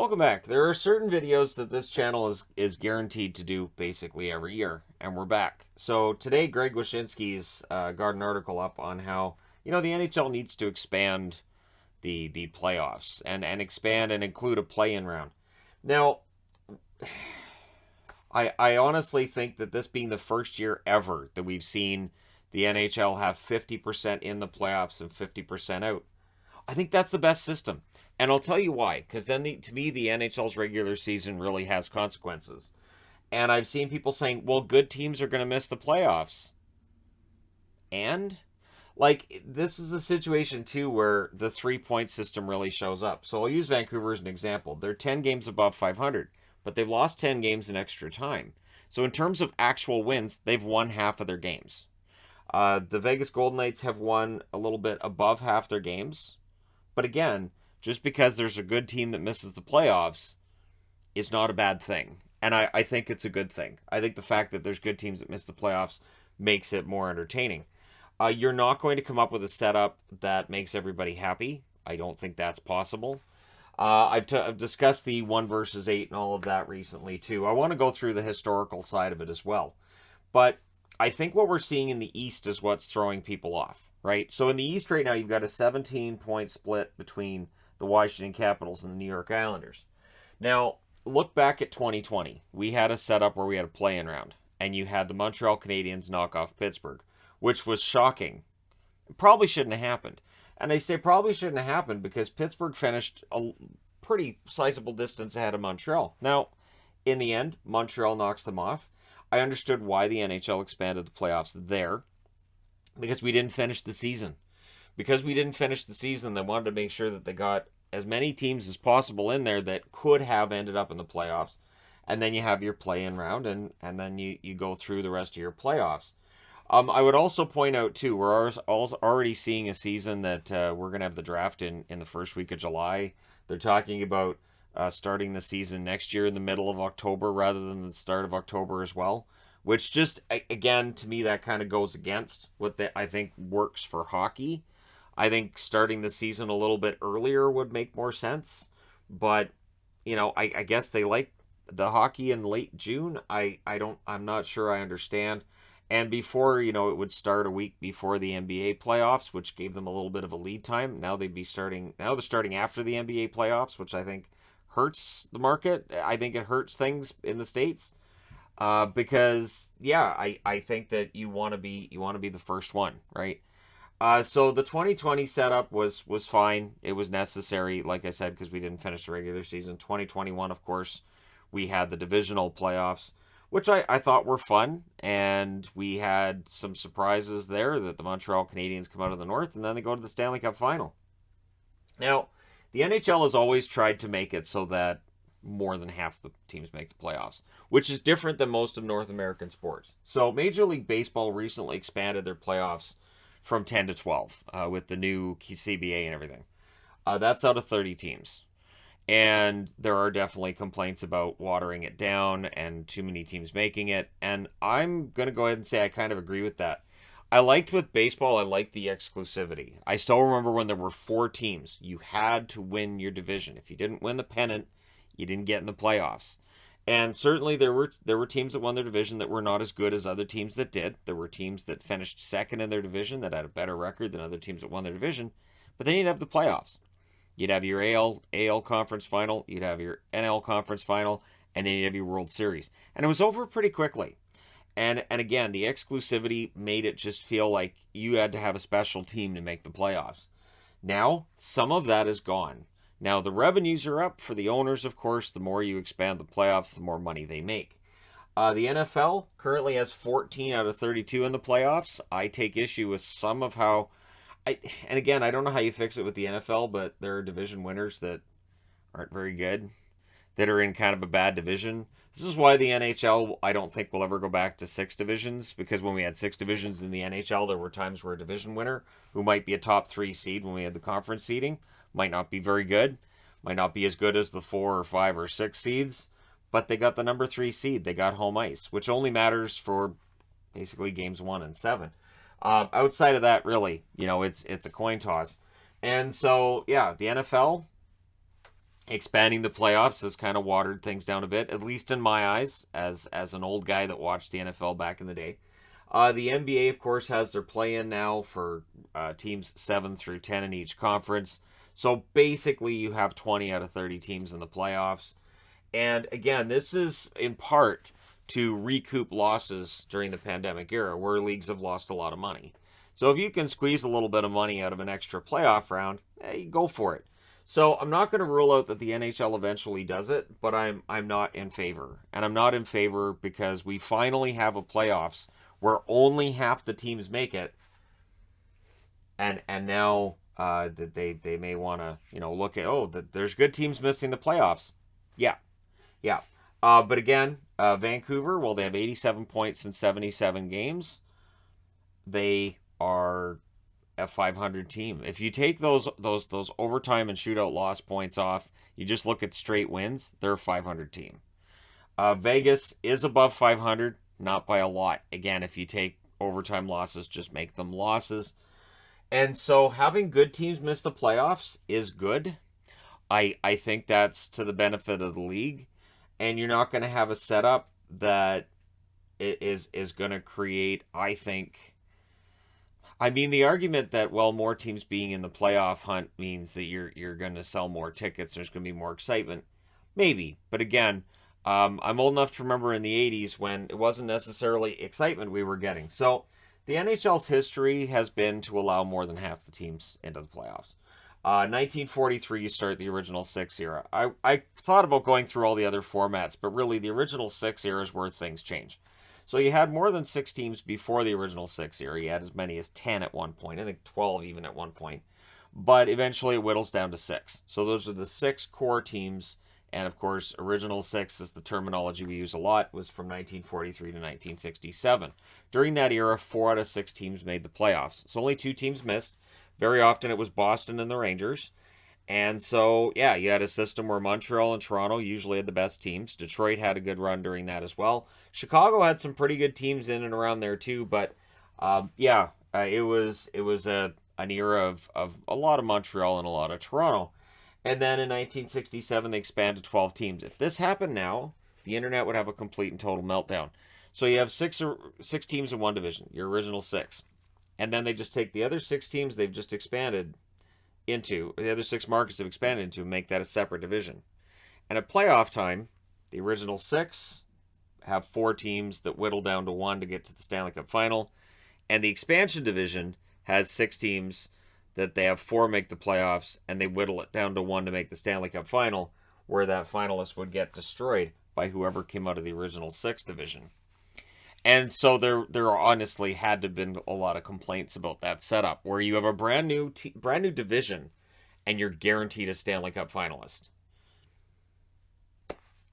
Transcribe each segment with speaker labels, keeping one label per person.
Speaker 1: Welcome back. There are certain videos that this channel is guaranteed to do basically every year, and we're back. So today, Greg Wyshynski's got an article up on how the NHL needs to expand the playoffs and expand and include a play-in round. Now, I honestly think that this being the first year ever that we've seen the NHL have 50% in the playoffs and 50% out, I think that's the best system. And I'll tell you why, because then to me, the NHL's regular season really has consequences. And I've seen people saying, well, good teams are going to miss the playoffs. And, this is a situation, too, where the 3-point system really shows up. So I'll use Vancouver as an example. They're 10 games above 500, but they've lost 10 games in extra time. So in terms of actual wins, they've won half of their games. The Vegas Golden Knights have won a little bit above half their games. But again, just because there's a good team that misses the playoffs is not a bad thing. And I think it's a good thing. I think the fact that there's good teams that miss the playoffs makes it more entertaining. You're not going to come up with a setup that makes everybody happy. I don't think that's possible. I've discussed the 1 versus 8 and all of that recently, too. I want to go through the historical side of it as well. But I think what we're seeing in the East is what's throwing people off, right? So in the East right now, you've got a 17-point split between the Washington Capitals and the New York Islanders. Now, look back at 2020. We had a setup where we had a play-in round, and you had the Montreal Canadiens knock off Pittsburgh, which was shocking. It probably shouldn't have happened. And I say probably shouldn't have happened because Pittsburgh finished a pretty sizable distance ahead of Montreal. Now, in the end, Montreal knocks them off. I understood why the NHL expanded the playoffs there, because we didn't finish the season. Because we didn't finish the season, they wanted to make sure that they got as many teams as possible in there that could have ended up in the playoffs. And then you have your play-in round, and then you go through the rest of your playoffs. I would also point out, too, we're already seeing a season that we're going to have the draft in the first week of July. They're talking about starting the season next year in the middle of October rather than the start of October as well. Which just, again, to me, that kind of goes against what I think works for hockey. I think starting the season a little bit earlier would make more sense. But, I guess they like the hockey in late June. I'm not sure I understand. And before, it would start a week before the NBA playoffs, which gave them a little bit of a lead time. Now they're starting after the NBA playoffs, which I think hurts the market. I think it hurts things in the States. Because I think that you want to be the first one, right? So the 2020 setup was fine. It was necessary, like I said, because we didn't finish the regular season. 2021, of course, we had the divisional playoffs, which I thought were fun, and we had some surprises there that the Montreal Canadiens come out of the North, and then they go to the Stanley Cup Final. Now, the NHL has always tried to make it so that more than half the teams make the playoffs, which is different than most of North American sports. So Major League Baseball recently expanded their playoffs from 10 to 12 with the new CBA and everything. That's out of 30 teams. And there are definitely complaints about watering it down and too many teams making it. And I'm going to go ahead and say I kind of agree with that. I liked with baseball, I liked the exclusivity. I still remember when there were 4 teams. You had to win your division. If you didn't win the pennant, you didn't get in the playoffs. And certainly there were teams that won their division that were not as good as other teams that did. There were teams that finished second in their division that had a better record than other teams that won their division. But then you'd have the playoffs. You'd have your AL conference final, you'd have your NL conference final, and then you'd have your World Series. And it was over pretty quickly. And again, the exclusivity made it just feel like you had to have a special team to make the playoffs. Now, some of that is gone. Now, the revenues are up for the owners, of course. The more you expand the playoffs, the more money they make. The NFL currently has 14 out of 32 in the playoffs. I take issue with some of how... and again, I don't know how you fix it with the NFL, but there are division winners that aren't very good, that are in kind of a bad division. This is why the NHL, I don't think, will ever go back to 6 divisions, because when we had 6 divisions in the NHL, there were times where a division winner, who might be a top 3 seed when we had the conference seeding, might not be very good, might not be as good as the 4 or 5 or 6 seeds, but they got the number 3 seed. They got home ice, which only matters for basically games 1 and 7. Outside of that, really, it's a coin toss. And so, yeah, the NFL Expanding the playoffs has kind of watered things down a bit, at least in my eyes, as an old guy that watched the NFL back in the day. The NBA, of course, has their play-in now for teams 7 through 10 in each conference. So basically, you have 20 out of 30 teams in the playoffs. And again, this is in part to recoup losses during the pandemic era, where leagues have lost a lot of money. So if you can squeeze a little bit of money out of an extra playoff round, hey, go for it. So I'm not going to rule out that the NHL eventually does it, but I'm not in favor. And I'm not in favor because we finally have a playoffs where only half the teams make it. And now that they may want to, look at, there's good teams missing the playoffs. Yeah. But again, Vancouver, well, they have 87 points in 77 games. They are a 500 team. If you take those overtime and shootout loss points off, you just look at straight wins, they're a 500 team. Vegas is above 500, not by a lot. Again, if you take overtime losses, just make them losses. And so having good teams miss the playoffs is good. I think that's to the benefit of the league. And you're not going to have a setup that is going to create, I think... the argument that, more teams being in the playoff hunt means that you're going to sell more tickets, there's going to be more excitement. Maybe. But again, I'm old enough to remember in the 80s when it wasn't necessarily excitement we were getting. So the NHL's history has been to allow more than half the teams into the playoffs. 1943, you start the original 6 era. I thought about going through all the other formats, but really the original 6 era is where things change. So you had more than 6 teams before the original 6 era. You had as many as 10 at one point. I think 12 even at one point. But eventually it whittles down to 6. So those are the 6 core teams. And of course, original 6 is the terminology we use a lot, was from 1943 to 1967. During that era, 4 out of 6 teams made the playoffs. So only 2 teams missed. Very often it was Boston and the Rangers. And so, yeah, you had a system where Montreal and Toronto usually had the best teams. Detroit had a good run during that as well. Chicago had some pretty good teams in and around there too. But, it was an era of a lot of Montreal and a lot of Toronto. And then in 1967, they expanded to 12 teams. If this happened now, the internet would have a complete and total meltdown. So you have six teams in one division, your original 6. And then they just take the other 6 teams they've just expanded into, the other 6 markets they've expanded into, and make that a separate division. And at playoff time, the original 6 have 4 teams that whittle down to 1 to get to the Stanley Cup final. And the expansion division has 6 teams that they have 4 make the playoffs, and they whittle it down to 1 to make the Stanley Cup final, where that finalist would get destroyed by whoever came out of the original 6 division. And so there honestly had to have been a lot of complaints about that setup, where you have a brand new division, and you're guaranteed a Stanley Cup finalist.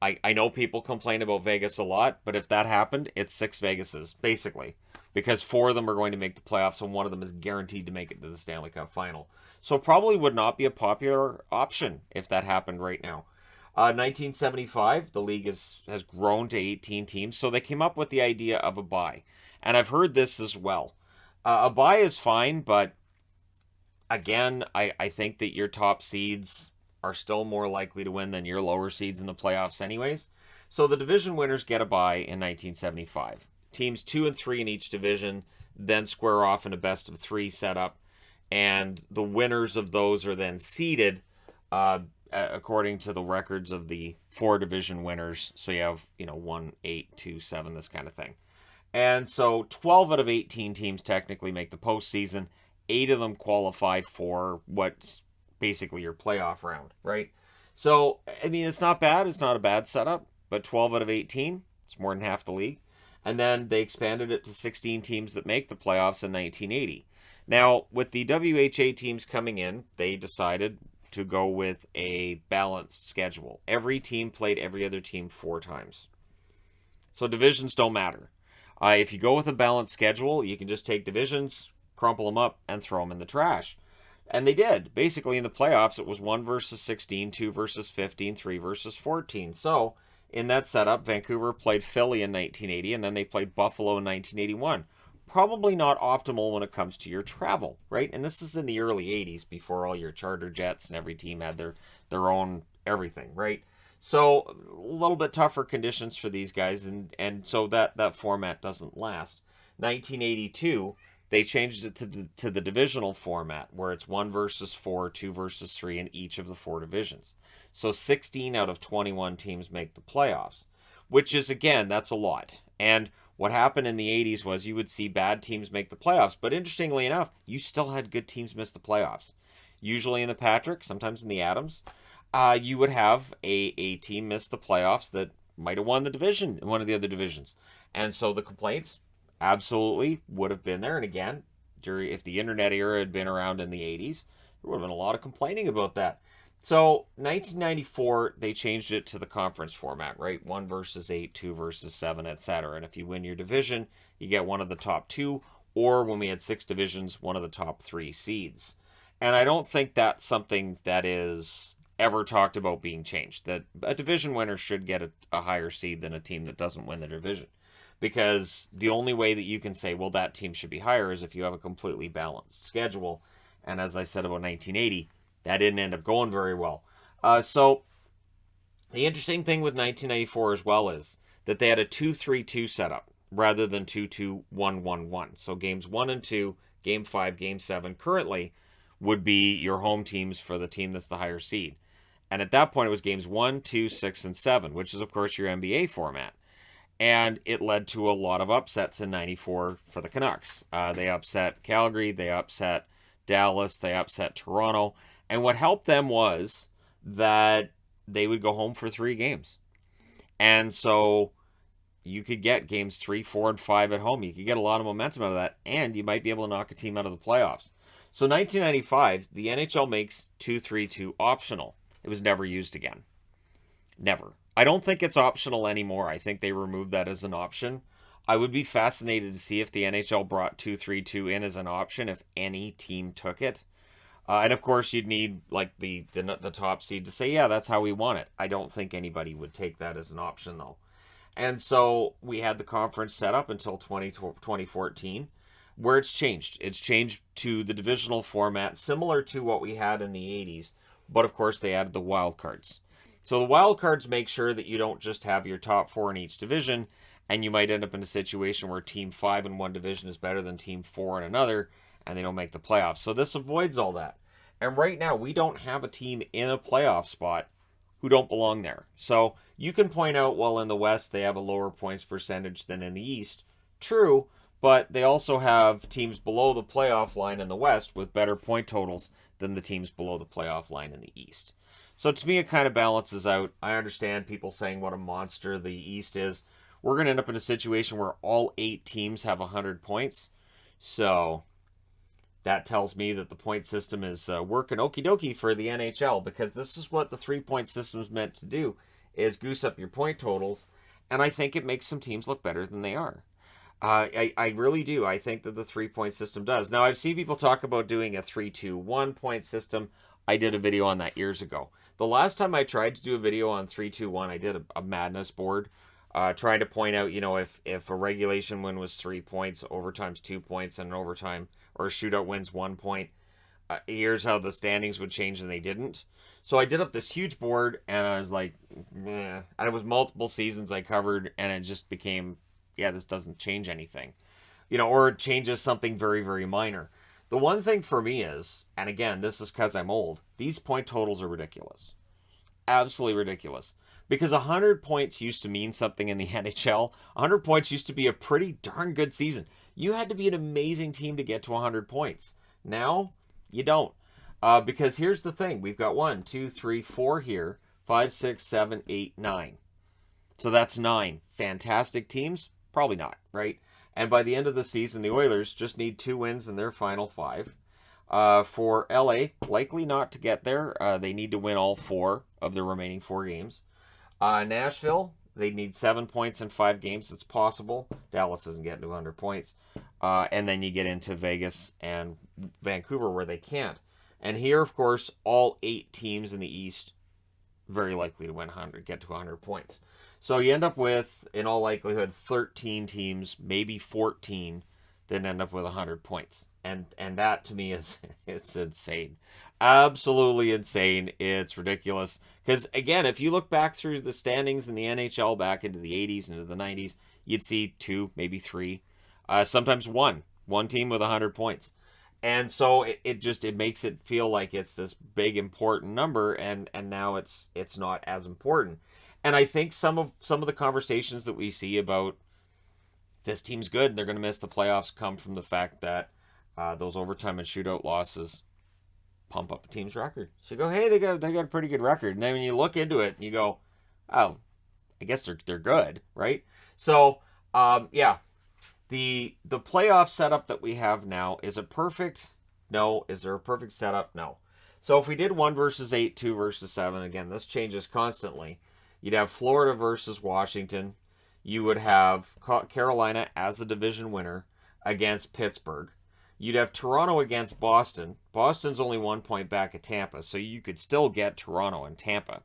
Speaker 1: I know people complain about Vegas a lot, but if that happened, it's 6 Vegases, basically. Because 4 of them are going to make the playoffs, and 1 of them is guaranteed to make it to the Stanley Cup final. So probably would not be a popular option if that happened right now. 1975, the league has grown to 18 teams, so they came up with the idea of a bye. And I've heard this as well. A bye is fine, but again, I think that your top seeds are still more likely to win than your lower seeds in the playoffs anyways. So the division winners get a bye in 1975. Teams 2 and 3 in each division then square off in a best of 3 setup, and the winners of those are then seeded according to the records of the 4 division winners. So you have 1, 8, 2, 7, this kind of thing. And so 12 out of 18 teams technically make the postseason. 8 of them qualify for what's basically your playoff round, right? So it's not bad. It's not a bad setup, but 12 out of 18, it's more than half the league. And then they expanded it to 16 teams that make the playoffs in 1980. Now, with the WHA teams coming in, they decided to go with a balanced schedule. Every team played every other team 4 times. So divisions don't matter. If you go with a balanced schedule, you can just take divisions, crumple them up, and throw them in the trash. And they did. Basically, in the playoffs, it was 1 versus 16, 2 versus 15, 3 versus 14. So, in that setup, Vancouver played Philly in 1980, and then they played Buffalo in 1981. Probably not optimal when it comes to your travel, right? And this is in the early 80s, before all your charter jets and every team had their own everything, right? So a little bit tougher conditions for these guys, and so that format doesn't last. 1982, they changed it to the divisional format, where it's 1 versus 4, 2 versus 3 in each of the 4 divisions. So 16 out of 21 teams make the playoffs, which is, again, that's a lot. And what happened in the 80s was you would see bad teams make the playoffs, but interestingly enough, you still had good teams miss the playoffs. Usually in the Patrick, sometimes in the Adams, you would have a team miss the playoffs that might have won the division in one of the other divisions. And so the complaints absolutely would have been there. And again, if the internet era had been around in the 80s, there would have been a lot of complaining about that. So 1994, they changed it to the conference format, right? 1 versus 8, 2 versus 7, etc. And if you win your division, you get one of the top 2, or when we had 6 divisions, one of the top 3 seeds. And I don't think that's something that is ever talked about being changed, that a division winner should get a higher seed than a team that doesn't win the division. Because the only way that you can say, well, that team should be higher is if you have a completely balanced schedule. And as I said about 1980, that didn't end up going very well. So the interesting thing with 1994 as well is that they had a 2-3-2 setup rather than 2-2-1-1-1. So games 1 and 2, game 5, game 7 currently would be your home teams for the team that's the higher seed. And at that point, it was games 1, 2, 6, and 7, which is, of course, your NBA format. And it led to a lot of upsets in 94 for the Canucks. They upset Calgary, they upset Dallas, they upset Toronto. And what helped them was that they would go home for 3 games. And so you could get games 3, 4, and 5 at home. You could get a lot of momentum out of that, and you might be able to knock a team out of the playoffs. So 1995, the NHL makes 2-3-2 optional. It was never used again. Never. I don't think it's optional anymore. I think they removed that as an option. I would be fascinated to see if the NHL brought 2-3-2 in as an option, if any team took it. And of course, you'd need like the top seed to say, yeah, that's how we want it. I don't think anybody would take that as an option, though. And so we had the conference set up until 2014, where it's changed. It's changed to the divisional format, similar to what we had in the 80s. But of course, they added the wild cards. So the wild cards make sure that you don't just have your top 4 in each division, and you might end up in a situation where team 5 in one division is better than team 4 in another, and they don't make the playoffs. So this avoids all that. And right now, we don't have a team in a playoff spot who don't belong there. So you can point out, well, in the West, they have a lower points percentage than in the East. True, but they also have teams below the playoff line in the West with better point totals than the teams below the playoff line in the East. So to me, it kind of balances out. I understand people saying what a monster the East is. We're going to end up in a situation where all 8 teams have 100 points. So that tells me that the point system is working okie dokie for the NHL, because this is what the 3-point system is meant to do, is goose up your point totals. And I think it makes some teams look better than they are. I really do. I think that the 3-point system does. Now, I've seen people talk about doing a 3-2-1 point system. I did a video on that years ago. The last time I tried to do a video on 3-2-1, I did a madness board, trying to point out, if a regulation win was 3 points, overtime's 2 points, and an overtime or a shootout wins 1 point, here's how the standings would change, and they didn't. So I did up this huge board, and I was like, meh. And it was multiple seasons I covered, and it just became, yeah, this doesn't change anything. Or it changes something very, very minor. The one thing for me is, and again, this is because I'm old, these point totals are ridiculous. Absolutely ridiculous. Because 100 points used to mean something in the NHL. 100 points used to be a pretty darn good season. You had to be an amazing team to get to 100 points. Now, you don't. Because here's the thing. We've got 1, 2, 3, 4 here. 5, 6, 7, 8, 9. So that's 9. Fantastic teams? Probably not, right? And by the end of the season, the Oilers just need 2 wins in their final 5. For LA, likely not to get there. They need to win all 4 of their remaining 4 games. Nashville, they need 7 points in 5 games. It's possible. Dallas isn't getting to 100 points. And then you get into Vegas and Vancouver where they can't. And here, of course, all 8 teams in the East very likely to win 100, get to 100 points. So you end up with, in all likelihood, 13 teams, maybe 14, that end up with 100 points. And that, to me, is it's insane. Absolutely insane. It's ridiculous. Because, again, if you look back through the standings in the NHL back into the 80s, into the 90s, you'd see two, maybe three, sometimes one team with 100 points. And so it makes it feel like it's this big important number, and now it's not as important. And I think some of the conversations that we see about this team's good and they're going to miss the playoffs come from the fact that those overtime and shootout losses pump up a team's record. So you go, hey, they got a pretty good record, and then when you look into it, you go, oh, I guess they're good, right? So yeah, the playoff setup that we have now, is it perfect? No. Is there a perfect setup? No. So if we did 1 versus 8, 2 versus 7, again, this changes constantly. You'd have Florida versus Washington. You would have Carolina as the division winner against Pittsburgh. You'd have Toronto against Boston. Boston's only 1 point back at Tampa, so you could still get Toronto and Tampa.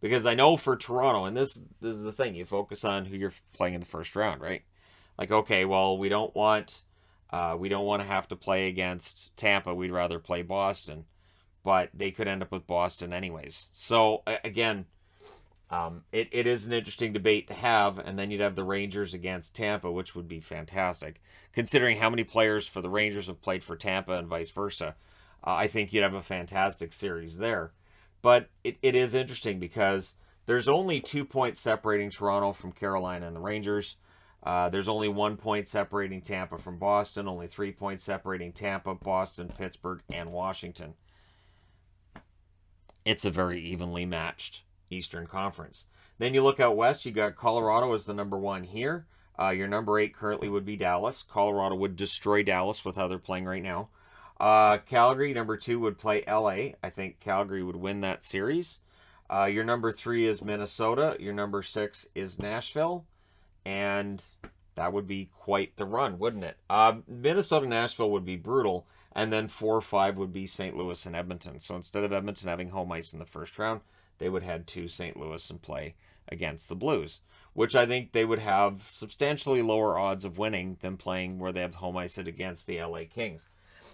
Speaker 1: Because I know for Toronto, and this is the thing, you focus on who you're playing in the first round, right? Like, okay, well, we don't want to have to play against Tampa. We'd rather play Boston, but they could end up with Boston anyways. So again, it is an interesting debate to have, and then you'd have the Rangers against Tampa, which would be fantastic, considering how many players for the Rangers have played for Tampa and vice versa. I think you'd have a fantastic series there. But it is interesting because there's only 2 points separating Toronto from Carolina and the Rangers. There's only 1 point separating Tampa from Boston, only 3 points separating Tampa, Boston, Pittsburgh, and Washington. It's a very evenly matched Eastern Conference. Then you look out west, you got Colorado as the number 1 here. Your number 8 currently would be Dallas. Colorado would destroy Dallas with how they're playing right now. Calgary, number 2, would play LA. I think Calgary would win that series. Your number 3 is Minnesota. Your number 6 is Nashville. And that would be quite the run, wouldn't it? Minnesota, Nashville would be brutal. And then 4 or 5 would be St. Louis and Edmonton. So instead of Edmonton having home ice in the first round, they would head to St. Louis and play against the Blues, which I think they would have substantially lower odds of winning than playing where they have home ice against the LA Kings.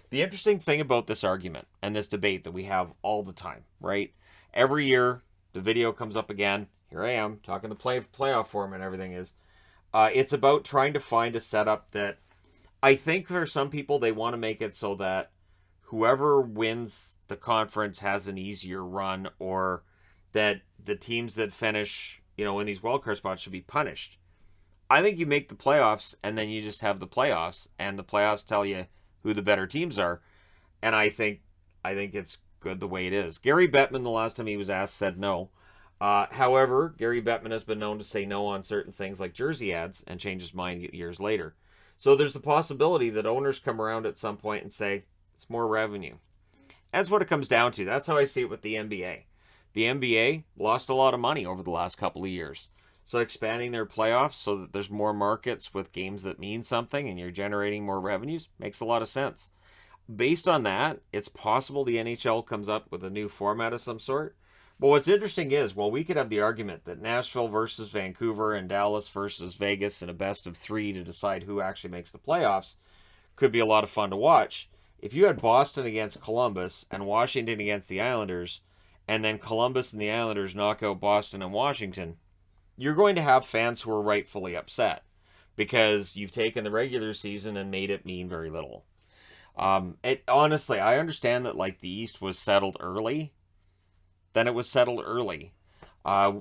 Speaker 1: The interesting thing about this argument and this debate that we have all the time, right? Every year, the video comes up again. Here I am talking the playoff form and everything is. It's about trying to find a setup that I think for some people, they want to make it so that whoever wins the conference has an easier run, or that the teams that finish, in these wildcard spots should be punished. I think you make the playoffs and then you just have the playoffs, and the playoffs tell you who the better teams are. And I think it's good the way it is. Gary Bettman, the last time he was asked, said no. However, Gary Bettman has been known to say no on certain things like jersey ads and change his mind years later. So there's the possibility that owners come around at some point and say, it's more revenue. That's what it comes down to. That's how I see it with the NBA. The NBA lost a lot of money over the last couple of years. So expanding their playoffs so that there's more markets with games that mean something and you're generating more revenues makes a lot of sense. Based on that, it's possible the NHL comes up with a new format of some sort. But what's interesting is, well, we could have the argument that Nashville versus Vancouver and Dallas versus Vegas in a best of 3 to decide who actually makes the playoffs could be a lot of fun to watch. If you had Boston against Columbus and Washington against the Islanders, and then Columbus and the Islanders knock out Boston and Washington, you're going to have fans who are rightfully upset because you've taken the regular season and made it mean very little. Honestly, I understand that like the East was settled early. Then it was settled early.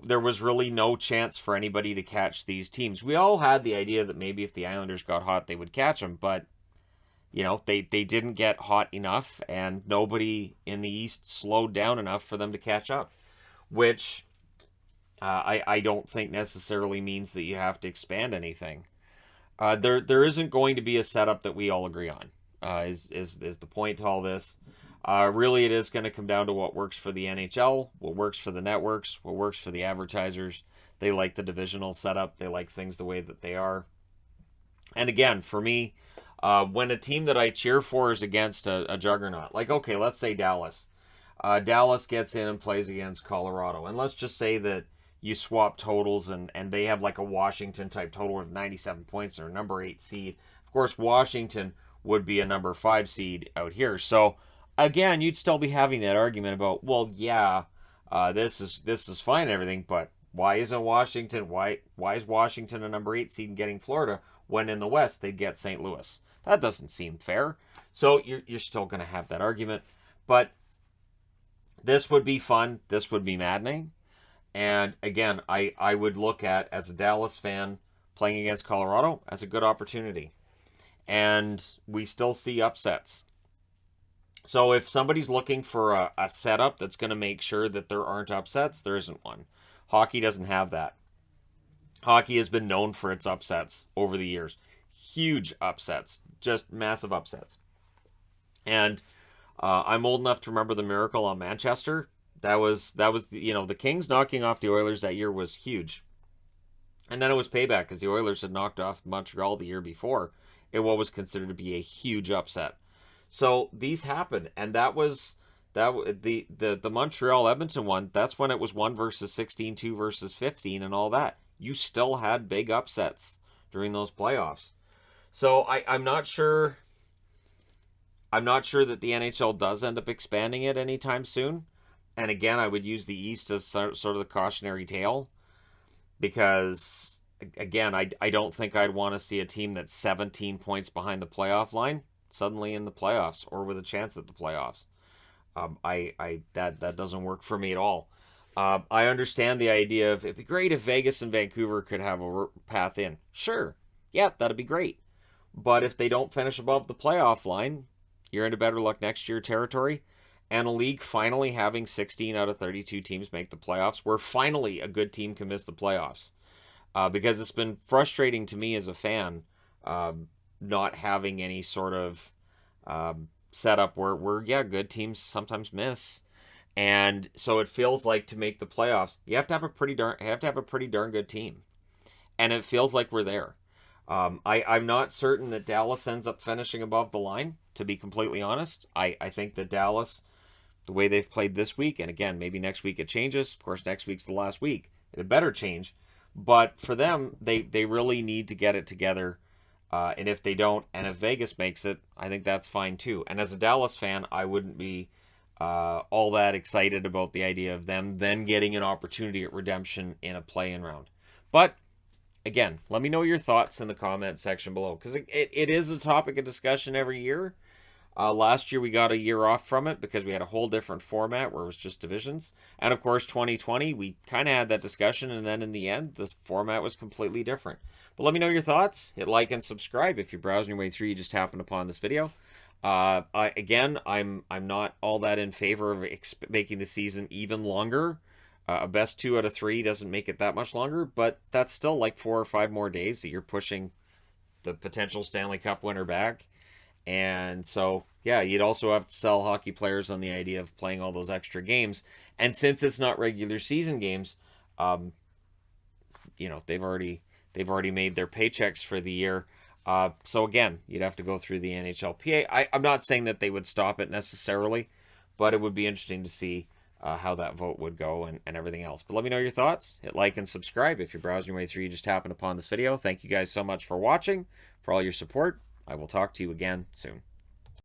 Speaker 1: There was really no chance for anybody to catch these teams. We all had the idea that maybe if the Islanders got hot, they would catch them, but they didn't get hot enough, and nobody in the East slowed down enough for them to catch up, which I don't think necessarily means that you have to expand anything. There isn't going to be a setup that we all agree on. Is the point to all this? Really, it is going to come down to what works for the NHL, what works for the networks, what works for the advertisers. They like the divisional setup. They like things the way that they are. And again, for me, when a team that I cheer for is against a juggernaut, like, okay, let's say Dallas. Dallas gets in and plays against Colorado. And let's just say that you swap totals and they have like a Washington-type total of 97 points or a number 8 seed. Of course, Washington would be a number 5 seed out here. So again, you'd still be having that argument about, well, yeah, this is fine and everything, but why isn't Washington? Why is Washington a number 8 seed and getting Florida when in the West they'd get St. Louis? That doesn't seem fair. So you're still going to have that argument, but this would be fun. This would be maddening. And again, I would look at, as a Dallas fan, playing against Colorado as a good opportunity. And we still see upsets. So if somebody's looking for a setup that's going to make sure that there aren't upsets, there isn't one. Hockey doesn't have that. Hockey has been known for its upsets over the years. Huge upsets, just massive upsets. And I'm old enough to remember the miracle on Manchester. The Kings knocking off the Oilers that year was huge. And then it was payback because the Oilers had knocked off Montreal the year before in what was considered to be a huge upset. So these happened, and that was the Montreal Edmonton one. That's when it was 1 versus 16, 2 versus 15, and all that. You still had big upsets during those playoffs. So I'm not sure. I'm not sure that the NHL does end up expanding it anytime soon. And again, I would use the East as sort of the cautionary tale, because again, I don't think I'd want to see a team that's 17 points behind the playoff line suddenly in the playoffs or with a chance at the playoffs. That doesn't work for me at all. I understand the idea of, it'd be great if Vegas and Vancouver could have a path in. Sure, yeah, that'd be great. But if they don't finish above the playoff line, you're into better luck next year territory. And a league finally having 16 out of 32 teams make the playoffs, where finally a good team can miss the playoffs. Because it's been frustrating to me as a fan, not having any sort of setup where yeah, good teams sometimes miss. And so it feels like, to make the playoffs, you have to have a pretty darn good team. And it feels like we're there. I'm not certain that Dallas ends up finishing above the line, to be completely honest. I think that Dallas, the way they've played this week, and again, maybe next week it changes. Of course, next week's the last week. It better change. But for them, they really need to get it together. And if they don't, and if Vegas makes it, I think that's fine too. And as a Dallas fan, I wouldn't be all that excited about the idea of them then getting an opportunity at redemption in a play-in round. But again, let me know your thoughts in the comment section below, because it is a topic of discussion every year. Last year we got a year off from it because we had a whole different format where it was just divisions. And of course 2020, we kind of had that discussion, and then in the end, the format was completely different. But let me know your thoughts. Hit like and subscribe if you're browsing your way through, you just happened upon this video. I'm not all that in favor of making the season even longer. A best 2 out of 3 doesn't make it that much longer, but that's still like 4 or 5 more days that you're pushing the potential Stanley Cup winner back. And so, yeah, you'd also have to sell hockey players on the idea of playing all those extra games. And since it's not regular season games, they've already made their paychecks for the year. So again, you'd have to go through the NHLPA. I'm not saying that they would stop it necessarily, but it would be interesting to see how that vote would go and everything else. But let me know your thoughts. Hit like and subscribe if you're browsing your way through, you just happened upon this video. Thank you guys so much for watching, for all your support. I will talk to you again soon.